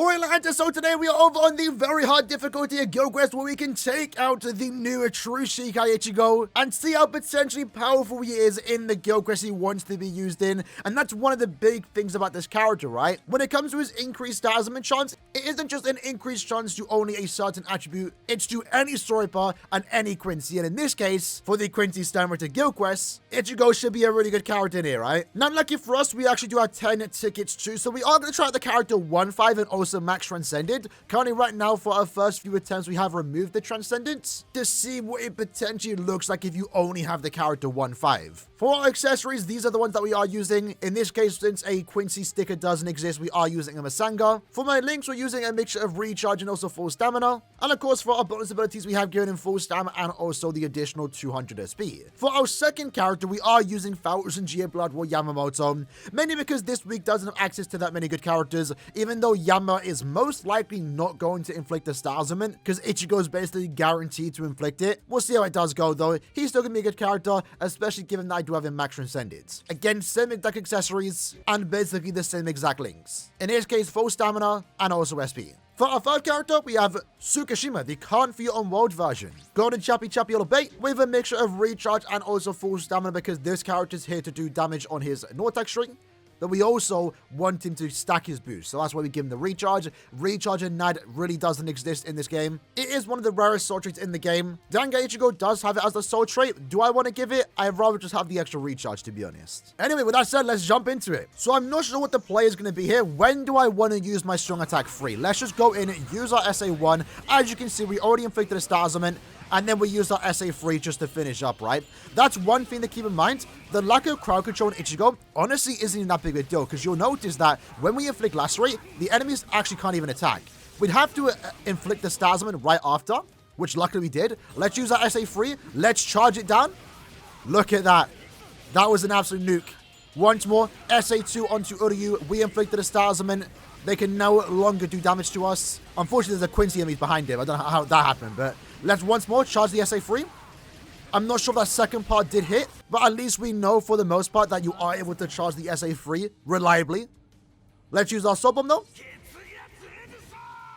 Alright lads, so today we are over on the very hard difficulty of Guild Quest where we can take out the new true Shikai Ichigo and see how potentially powerful he is in the Guild Quest he wants to be used in. And that's one of the big things about this character, right? When it comes to his increased Dazzlement chance, it isn't just an increased chance to only a certain attribute, it's to any story part and any Quincy. And in this case, for the Quincy Stammer to Guild Quest, Ichigo should be a really good character in here, right? Not lucky for us, we actually do have 10 tickets too, so we are going to try out the character 1-5 and also max Transcended. Currently right now for our first few attempts we have removed the Transcendence to see what it potentially looks like if you only have the character 1-5. For our accessories, these are the ones that we are using. In this case, since a Quincy sticker doesn't exist, we are using a Masanga. For my links, we're using a mixture of recharge and also full stamina. And of course, for our bonus abilities, we have given him full stamina and also the additional 200 SP. For our second character, we are using 1000 GA Blood War Yamamoto, mainly because this week doesn't have access to that many good characters, even though Yama is most likely not going to inflict the Star Ailment, because Ichigo is basically guaranteed to inflict it. We'll see how it does go though. He's still gonna be a good character, especially given that I do have him max Transcended. Again, same exact accessories, and basically the same exact links. In his case, full stamina, and also SP. For our third character, we have Tsukishima, the Can't Feel on World version. Golden Chappy Chappy Yellow Bait with a mixture of recharge and also full stamina because this character is here to do damage on his Nortex string. But we also want him to stack his boost. So that's why we give him the recharge. Recharge and Nad really doesn't exist in this game. It is one of the rarest soul traits in the game. Danga Ichigo does have it as the soul trait. Do I want to give it? I'd rather just have the extra recharge, to be honest. Anyway, with that said, let's jump into it. So I'm not sure what the play is going to be here. When do I want to use my strong attack free? Let's just go in, use our SA1. As you can see, we already inflicted a Star Ailment. And then we use our SA3 just to finish up, right? That's one thing to keep in mind. The lack of crowd control in Ichigo honestly isn't even that big of a deal, because you'll notice that when we inflict Lacerate, the enemies actually can't even attack. We'd have to inflict the Star Ailment right after, which luckily we did. Let's use our SA3. Let's charge it down. Look at that. That was an absolute nuke. Once more, SA2 onto Uryu. We inflicted a Star Ailment. They can no longer do damage to us. Unfortunately, there's a Quincy enemies behind him. I don't know how that happened, but let's once more charge the SA3. I'm not sure if that second part did hit, but at least we know for the most part that you are able to charge the SA3 reliably. Let's use our Soul Bomb though.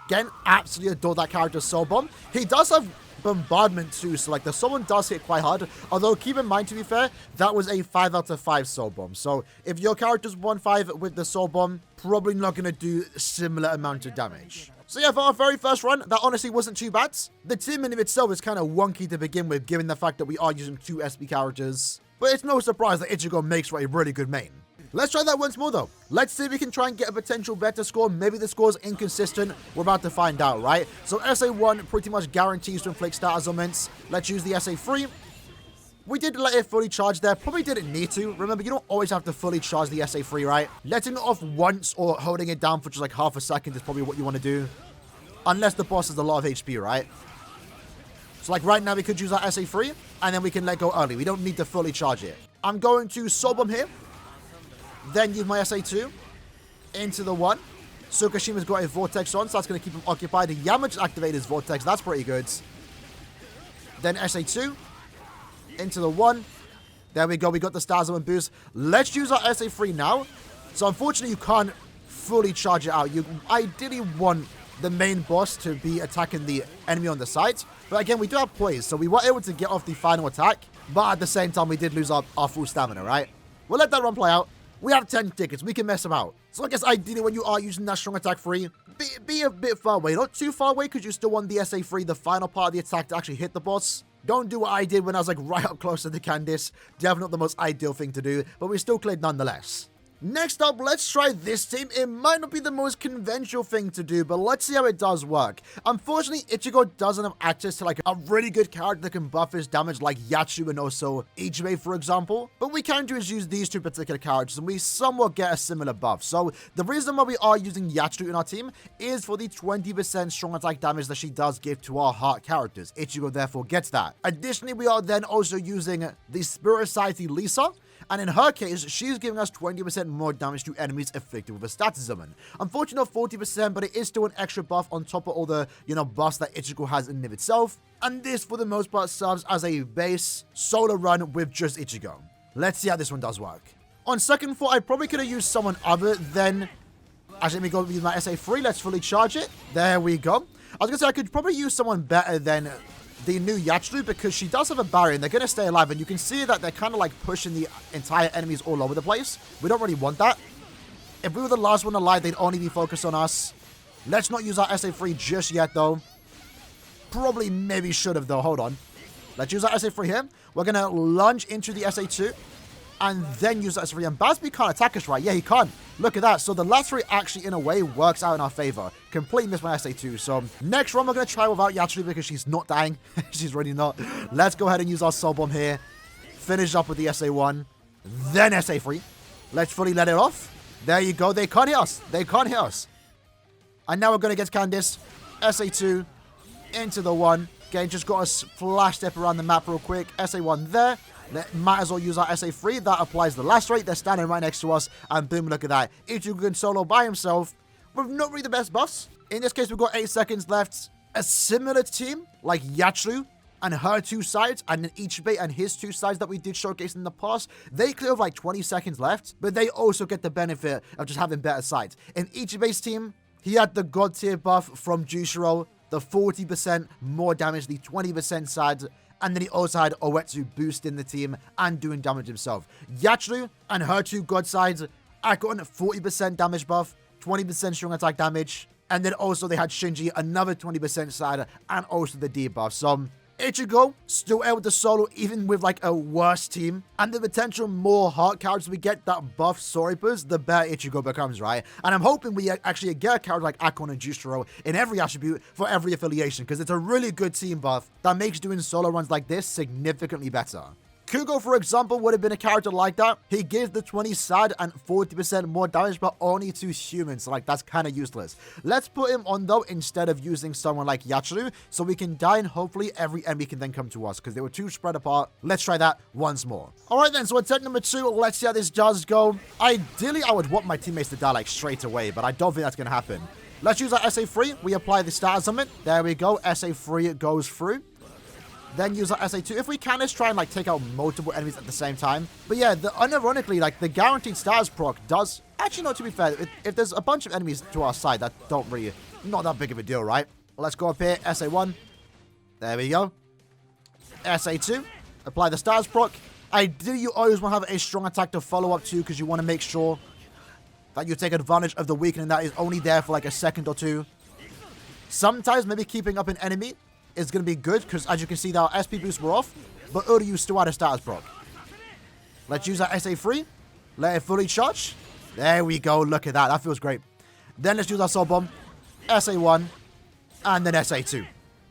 Again, absolutely adore that character's Soul Bomb. He does have bombardment too, so like the Soul Bomb does hit quite hard. Although keep in mind, to be fair, that was a 5 out of 5 Soul Bomb. So if your character's 1-5 with the Soul Bomb, probably not going to do similar amount of damage. So yeah, for our very first run, that honestly wasn't too bad. The team in itself is kind of wonky to begin with, given the fact that we are using 2 SP characters. But it's no surprise that Ichigo makes for a really good main. Let's try that once more though. Let's see if we can try and get a potential better score. Maybe the score's inconsistent. We're about to find out, right? So SA1 pretty much guarantees to inflict Star Ailments. Let's use the SA3. We did let it fully charge there. Probably didn't need to. Remember, you don't always have to fully charge the SA3, right? Letting it off once or holding it down for just like half a second is probably what you want to do. Unless the boss has a lot of HP, right? So like right now, we could use our SA3 and then we can let go early. We don't need to fully charge it. I'm going to Soul Bomb here. Then use my SA2 into the 1. Tsukishima's got a Vortex on, so that's going to keep him occupied. Yama just activated his Vortex. That's pretty good. Then SA2 into the 1. There we go. We got the Star Ailment boost. Let's use our SA3 now. So unfortunately, you can't fully charge it out. You ideally want the main boss to be attacking the enemy on the side. But again, we do have poise, so we were able to get off the final attack. But at the same time, we did lose our full stamina, right? We'll let that run play out. We have 10 tickets. We can mess them out. So I guess ideally when you are using that strong attack free, be a bit far away. Not too far away because you still want the SA3, the final part of the attack, to actually hit the boss. Don't do what I did when I was like right up close to the Candice. Definitely not the most ideal thing to do, but we still cleared nonetheless. Next up, let's try this team. It might not be the most conventional thing to do, but let's see how it does work. Unfortunately, Ichigo doesn't have access to like a really good character that can buff his damage like Yachu and also Ichibei, for example. But we can do is use these 2 particular characters and we somewhat get a similar buff. So the reason why we are using Yachu in our team is for the 20% strong attack damage that she does give to our heart characters. Ichigo therefore gets that. Additionally, we are then also using the Spirit Society Lisa. And in her case, she's giving us 20% more damage to enemies afflicted with a Status Ailment. Unfortunately, 40%, but it is still an extra buff on top of all the, buffs that Ichigo has in itself. And this, for the most part, serves as a base solo run with just Ichigo. Let's see how this one does work. On second thought, I probably could have used someone other than Actually, let me go use my SA3. Let's fully charge it. There we go. I was going to say, I could probably use someone better than the new Yachiru because she does have a barrier and they're going to stay alive. And you can see that they're kind of like pushing the entire enemies all over the place. We don't really want that. If we were the last one alive, they'd only be focused on us. Let's not use our SA3 just yet, though. Probably maybe should have, though. Hold on. Let's use our SA3 here. We're going to lunge into the SA2. And then use that SA3. And Bazby can't attack us, right? Yeah, he can't. Look at that. So the last 3 actually, in a way, works out in our favor. Completely missed my SA2. So next run, we're going to try without Yachiru because she's not dying. She's really not. Let's go ahead and use our Soul Bomb here. Finish up with the SA1. Then SA3. Let's fully let it off. There you go. They can't hit us. They can't hit us. And now we're going to get Candice. SA2 into the 1. Again, just got to flash step around the map real quick. SA1 there. Might as well use our SA3. That applies the last rate. They're standing right next to us. And boom, look at that. Ichigo can solo by himself with not really the best buffs. In this case, we've got 8 seconds left. A similar team like Yachiru and her 2 sides, and then Ichibei and his 2 sides that we did showcase in the past, they clear with like 20 seconds left, but they also get the benefit of just having better sides. In Ichibei's team, he had the God tier buff from Jushiro, the 40% more damage, the 20% sides, and then he also had Oetsu boosting the team and doing damage himself. Yachiru and her 2 God sides, I got a 40% damage buff, 20% strong attack damage, and then also they had Shinji, another 20% side, and also the debuff. So Ichigo still able to solo even with like a worse team, and the potential more heart characters we get that buff Soripers, the better Ichigo becomes, right? And I'm hoping we actually get a character like Akon and Jushiro in every attribute for every affiliation, because it's a really good team buff that makes doing solo runs like this significantly better. Kugo, for example, would have been a character like that. He gives the 20 sad and 40% more damage, but only to humans. So, like, that's kind of useless. Let's put him on, though, instead of using someone like Yachiru, so we can die and hopefully every enemy can then come to us, because they were too spread apart. Let's try that once more. All right, then. So, attempt number 2. Let's see how this does go. Ideally, I would want my teammates to die, like, straight away, but I don't think that's going to happen. Let's use our SA3. We apply the status on it. There we go. SA3 goes through. Then use our SA2. If we can, let's try and like take out multiple enemies at the same time. But yeah, unironically, like the guaranteed status proc does actually, not to be fair, if there's a bunch of enemies to our side that don't really, not that big of a deal, right? Let's go up here, SA1. There we go. SA2. Apply the status proc. Ideally, you always want to have a strong attack to follow up to, because you want to make sure that you take advantage of the weakening that is only there for like a second or 2. Sometimes maybe keeping up an enemy is going to be good, because as you can see, our SP boosts were off, but Uryu still had a status proc. Let's use our SA3. Let it fully charge. There we go. Look at that. That feels great. Then let's use our Soul Bomb. SA1. And then SA2.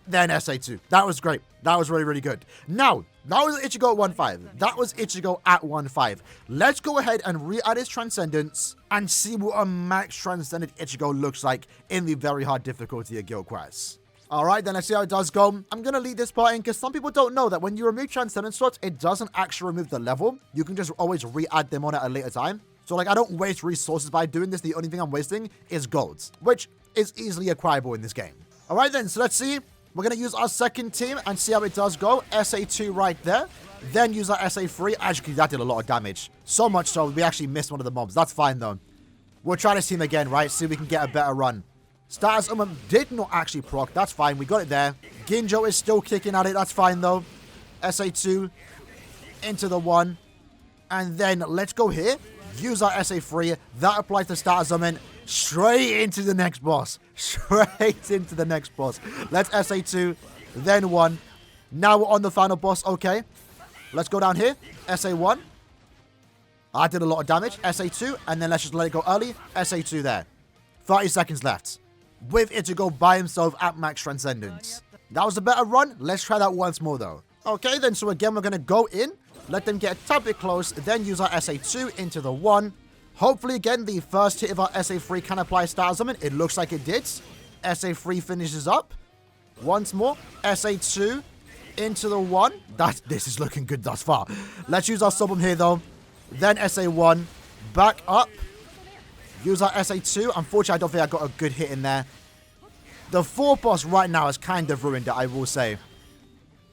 Then SA2. That was great. That was really, really good. Now, that was Ichigo at 1-5. That was Ichigo at 1-5. Let's go ahead and re-add his Transcendence and see what a max Transcendent Ichigo looks like in the very hard difficulty of Guild Quests. Alright, then let's see how it does go. I'm going to leave this part in because some people don't know that when you remove Transcendence slots, it doesn't actually remove the level. You can just always re-add them on at a later time. So, like, I don't waste resources by doing this. The only thing I'm wasting is golds, which is easily acquirable in this game. Alright then, so let's see. We're going to use our second team and see how it does go. SA2 right there. Then use our SA3. Actually, that did a lot of damage. So much so, we actually missed one of the mobs. That's fine, though. We'll try this team again, right? See if we can get a better run. Status did not actually proc. That's fine. We got it there. Ginjo is still kicking at it. That's fine, though. SA2 into the 1. And then let's go here. Use our SA3. That applies to status straight into the next boss. Straight into the next boss. Let's SA2. Then 1. Now we're on the final boss. Okay. Let's go down here. SA1. I did a lot of damage. SA2. And then let's just let it go early. SA2 there. 30 seconds left. With Ichigo by himself at max Transcendence. That was a better run. Let's try that once more, though. Okay, then. So, again, we're going to go in. Let them get a tad bit close. Then use our SA2 into the 1. Hopefully, again, the first hit of our SA3 can apply Stars Summon. It looks like it did. SA3 finishes up. Once more. SA2 into the 1. This is looking good thus far. Let's use our Summon here, though. Then SA1. Back up. Use our SA2. Unfortunately, I don't think I got a good hit in there. The 4 boss right now has kind of ruined it, I will say.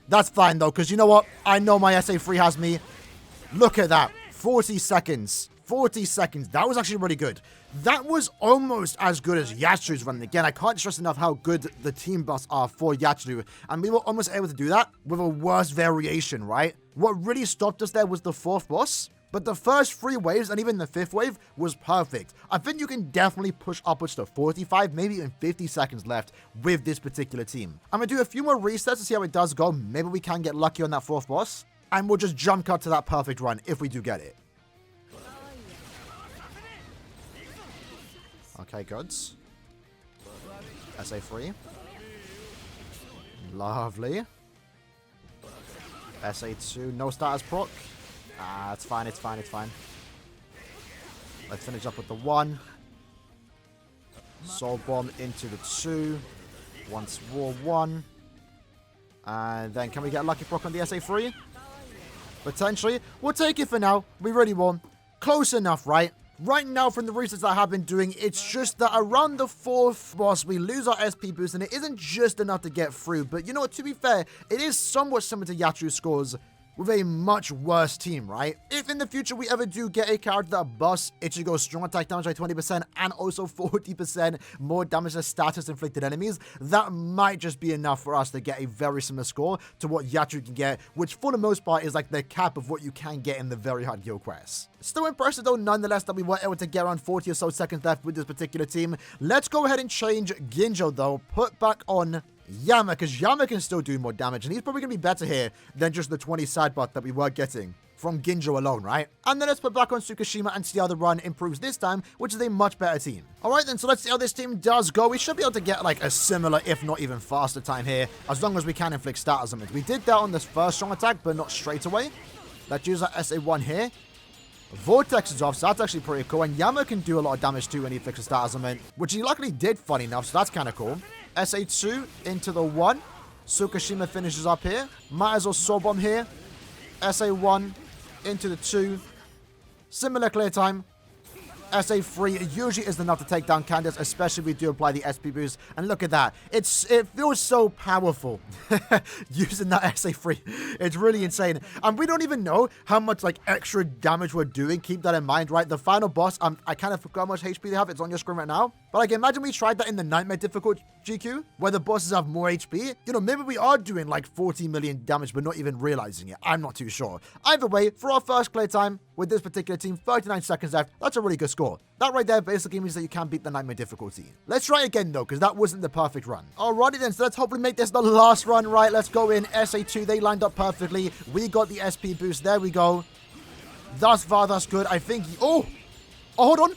That's fine, though, because you know what? I know my SA3 has me. Look at that. 40 seconds. 40 seconds. That was actually really good. That was almost as good as Yachiru's run. Again, I can't stress enough how good the team buffs are for Yachiru. And we were almost able to do that with a worse variation, right? What really stopped us there was the 4th boss. But the first 3 waves and even the 5th wave was perfect. I think you can definitely push upwards to 45, maybe even 50 seconds left with this particular team. I'm going to do a few more resets to see how it does go. Maybe we can get lucky on that 4th boss. And we'll just jump cut to that perfect run if we do get it. Okay, goods. SA3. Lovely. SA2, no status proc. Ah, it's fine, it's fine, it's fine. Let's finish up with the 1. Soul Bomb into the 2. Once more 1. And then can we get lucky proc on the SA3? Potentially. We'll take it for now. We really won't. Close enough, right? Right now, from the resets I have been doing, it's just that around the 4th boss, we lose our SP boost, and it isn't just enough to get through. But you know what, to be fair, it is somewhat similar to Yachiru's scores, with a much worse team, right? If in the future we ever do get a character that busts Ichigo's strong attack damage by 20% and also 40% more damage to status inflicted enemies, that might just be enough for us to get a very similar score to what Yachiru can get, which for the most part is like the cap of what you can get in the very hard guild quests. Still impressive though, nonetheless, that we were able to get around 40 or so seconds left with this particular team. Let's go ahead and change Ginjo though, put back on Yama, because Yama can still do more damage, and he's probably going to be better here than just the 20 side buff that we were getting from Ginjo alone, right? And then let's put back on Tsukishima and see how the run improves this time, which is a much better team. Alright then, so let's see how this team does go. We should be able to get like a similar, if not even faster time here, as long as we can inflict status damage. We did that on this first strong attack, but not straight away. Let's use our SA1 here. Vortex is off, so that's actually pretty cool, and Yama can do a lot of damage too when he fixes status element, which he luckily did, funny enough, so that's kind of cool. SA2 into the 1. Tsukishima finishes up here. Might as well Soul Bomb here. SA1 into the 2. Similar clear time. SA3 usually isn't enough to take down Candace, especially if we do apply the SP boost. And look at that. It feels so powerful using that SA3. It's really insane. And we don't even know how much like extra damage we're doing. Keep that in mind, right? The final boss, I kind of forgot how much HP they have. It's on your screen right now. But like, imagine we tried that in the Nightmare difficult GQ, where the bosses have more HP. You know, maybe we are doing like 40 million damage, but not even realizing it. I'm not too sure. Either way, for our first play time with this particular team, 39 seconds left. That's a really good score. That right there basically means that you can beat the Nightmare difficulty. Let's try again though, because that wasn't the perfect run. Alrighty then, so let's hopefully make this the last run, right? Let's go in. SA2, they lined up perfectly. We got the SP boost. There we go. Thus far, that's good. I think... Oh, hold on.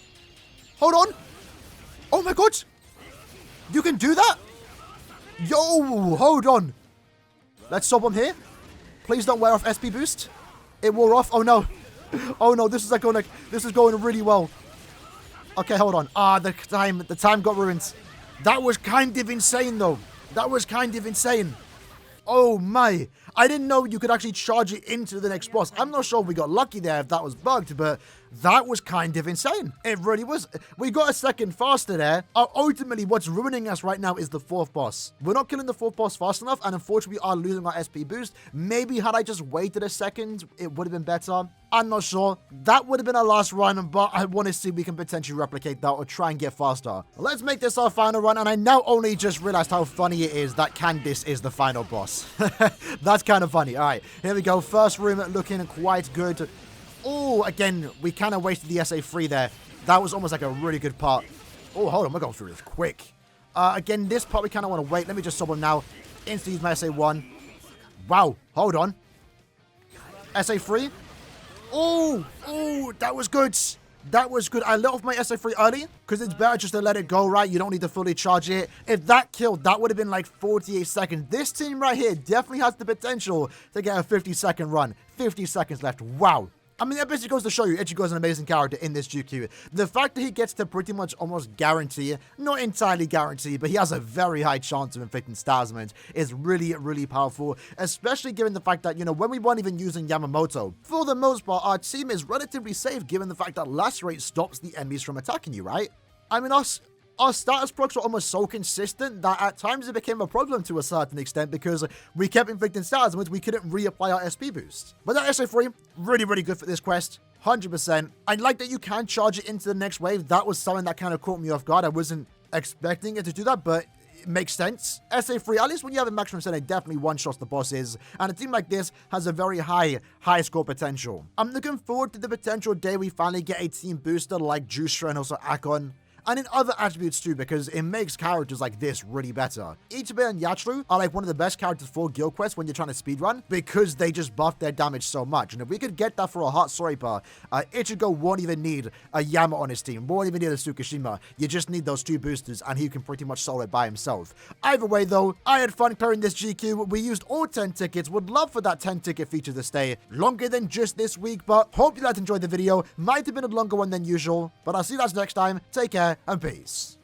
Hold on. Oh my god. You can do that? Yo, hold on. Let's stop him here. Please don't wear off SP boost. It wore off. Oh no. Oh no, this is going really well. Okay, hold on. Ah, the time got ruined. That was kind of insane though. That was kind of insane. Oh my. I didn't know you could actually charge it into the next boss. I'm not sure if we got lucky there if that was bugged, but that was kind of insane. It really was. We got a second faster there. Ultimately, what's ruining us right now is the 4th boss. We're not killing the 4th boss fast enough, and unfortunately, we are losing our SP boost. Maybe had I just waited a second, it would have been better. I'm not sure. That would have been our last run, but I want to see if we can potentially replicate that or try and get faster. Let's make this our final run, and I now only just realized how funny it is that Candice is the final boss. That's kind of funny. All right, here we go. First room looking quite good. Oh, again, we kind of wasted the SA3 there. That was almost like a really good part. Oh, hold on. We're going through this quick. Again, this part we kind of want to wait. Let me just sub him now. Instantly use my SA1. Wow. Hold on. SA3. Oh, that was good. That was good. I let off my SA3 early because it's better just to let it go, right? You don't need to fully charge it. If that killed, that would have been like 48 seconds. This team right here definitely has the potential to get a 50-second run. 50 seconds left. Wow. I mean, that basically goes to show you Ichigo is an amazing character in this GQ. The fact that he gets to pretty much almost guarantee, not entirely guarantee, but he has a very high chance of inflicting status damage is really, really powerful, especially given the fact that, you know, when we weren't even using Yamamoto, for the most part, our team is relatively safe given the fact that Lacerate stops the enemies from attacking you, right? I mean, our status procs were almost so consistent that at times it became a problem to a certain extent because we kept inflicting status damage, we couldn't reapply our SP boost. But that SA3, really, really good for this quest. 100%. I like that you can charge it into the next wave. That was something that kind of caught me off guard. I wasn't expecting it to do that, but it makes sense. SA3, at least when you have a maximum set, it definitely one-shots the bosses, and a team like this has a very high score potential. I'm looking forward to the potential day we finally get a team booster like Jusho and also Akon, and in other attributes too, because it makes characters like this really better. Ichibe and Yachiru are like one of the best characters for Guild Quest when you're trying to speedrun, because they just buff their damage so much. And if we could get that for a hot Soripa, Ichigo won't even need a Yama on his team, won't even need a Tsukishima. You just need those 2 boosters, and he can pretty much solo it by himself. Either way though, I had fun clearing this GQ. We used all 10 tickets, would love for that 10 ticket feature to stay longer than just this week, but hope you guys enjoyed the video. Might have been a longer one than usual, but I'll see you guys next time. Take care and peace.